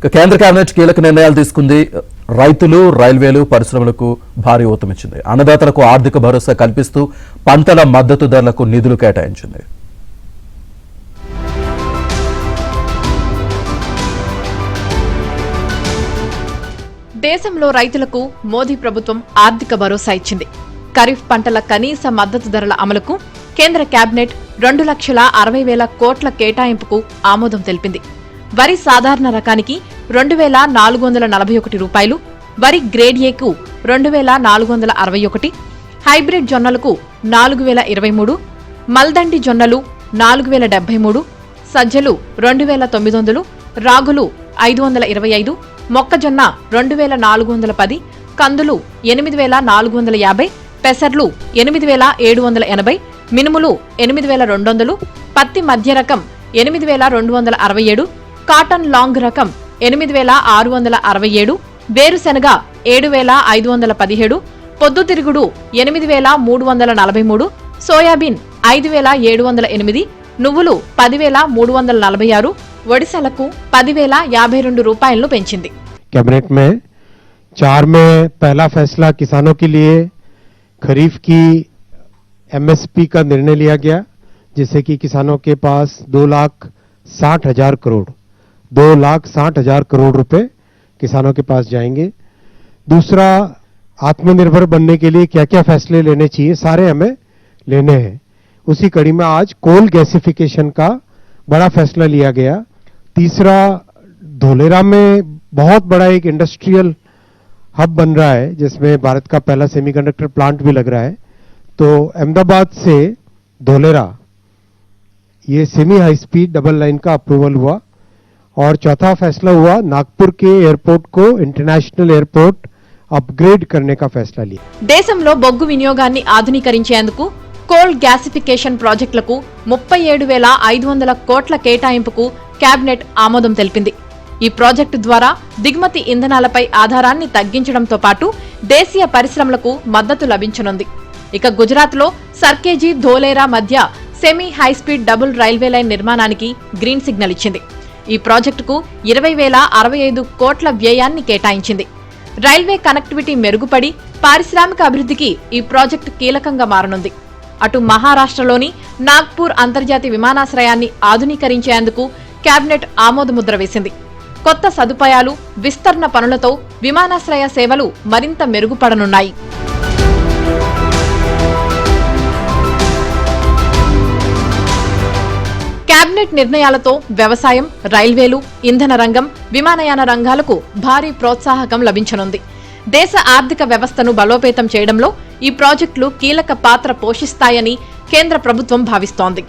కేంద్ర కేబినెట్ కీలక నిర్ణయాలు తీసుకుంది. రైతులు, రైల్వేలు, పరిశ్రమలకు భారీ ఊతమిచ్చింది. అన్నదాతలకు ఆర్థిక భరోసా కల్పిస్తూ పంటల మద్దతు ధరలకు నిధులు కేటాయించింది. దేశంలో రైతులకు మోదీ ప్రభుత్వం ఆర్థిక భరోసా ఇచ్చింది. ఖరీఫ్ పంటల కనీస మద్దతు ధరల అమలుకు కేంద్ర కేబినెట్ 2,60,000 కోట్ల కేటాయింపుకు ఆమోదం తెలిపింది. వరి సాధారణ రకానికి 2,441 రూపాయలు, వరి గ్రేడ్ ఏకు 2,461, హైబ్రిడ్ జొన్నలకు 4,023, మల్దండి జొన్నలు 4,073, సజ్జలు 2,900, రాగులు 525, మొక్కజొన్న 2,410, కందులు 8,450, పెసర్లు 8,780, మినుములు 8,200, పత్తి మధ్య రకం 8,267, కాటన్ లాంగ్ రకం 8,667, వేరుశెనగ 7,517, పొద్దుతిరుగుడు 8,343, సోయాబీన్ 5,708, నువ్వులు 10,346, ఒడిశలకు 10,052 రూపాయలను పెంచింది. कैबिनेट में 4 में पहला फैसला किसानों के लिए खरीफ की एमएसपी का निर्णय लिया गया, जिससे कि किसानों के पास 2,60,000 करोड़ रुपए किसानों के पास जाएंगे। दूसरा, आत्मनिर्भर बनने के लिए क्या क्या फैसले लेने चाहिए, सारे हमें लेने हैं। उसी कड़ी में आज कोल गैसिफिकेशन का बड़ा फैसला लिया गया। तीसरा, धोलेरा में बहुत बड़ा एक इंडस्ट्रियल हब बन रहा है, जिसमें भारत का पहला सेमीकंडक्टर प्लांट भी लग रहा है। तो अहमदाबाद से धोलेरा ये semi high speed double line का अप्रूवल हुआ। और चौथा फैसला हुआ, नागपुर के एयरपोर्ट को इंटरनेशनल एयरपोर्ट अपग्रेड करने का फैसला लिया। దేశంలో బొగ్గు వినియోగాన్ని ఆధునీకరించేందుకు కోల్ గ్యాసిఫికేషన్ ప్రాజెక్టులకు 37,500 కోట్ల కేటాయింపుకు కేబినెట్ ఆమోదం తెలిపింది. ఈ ప్రాజెక్టు ద్వారా దిగుమతి ఇంధనాలపై ఆధారాన్ని తగ్గించడంతో పాటు దేశీయ పరిశ్రమలకు మద్దతు లభించనుంది. ఇక గుజరాత్లో సర్కేజీ ధోలేరా మధ్య semi high speed double railway line నిర్మాణానికి గ్రీన్ సిగ్నల్ ఇచ్చింది. ఈ ప్రాజెక్టుకు 20,065 కోట్ల వ్యయాన్ని కేటాయించింది. రైల్వే కనెక్టివిటీ మెరుగుపడి పారిశ్రామిక అభివృద్ధికి ఈ ప్రాజెక్టు కీలకంగా మారనుంది. అటు మహారాష్ట్రలోని నాగ్పూర్ అంతర్జాతీయ విమానాశ్రయాన్ని ఆధునీకరించేందుకు కేబినెట్ ఆమోదముద్ర వేసింది. కొత్త సదుపాయాలు, విస్తరణ పనులతో విమానాశ్రయ సేవలు మరింత మెరుగుపడనున్నాయి. కేబినెట్ నిర్ణయాలతో వ్యవసాయం, రైల్వేలు, ఇంధన రంగం, విమానయాన రంగాలకు భారీ ప్రోత్సాహకం లభించనుంది. దేశ ఆర్థిక వ్యవస్థను బలోపేతం చేయడంలో ఈ ప్రాజెక్టులు కీలక పాత్ర పోషిస్తాయని కేంద్ర ప్రభుత్వం భావిస్తోంది.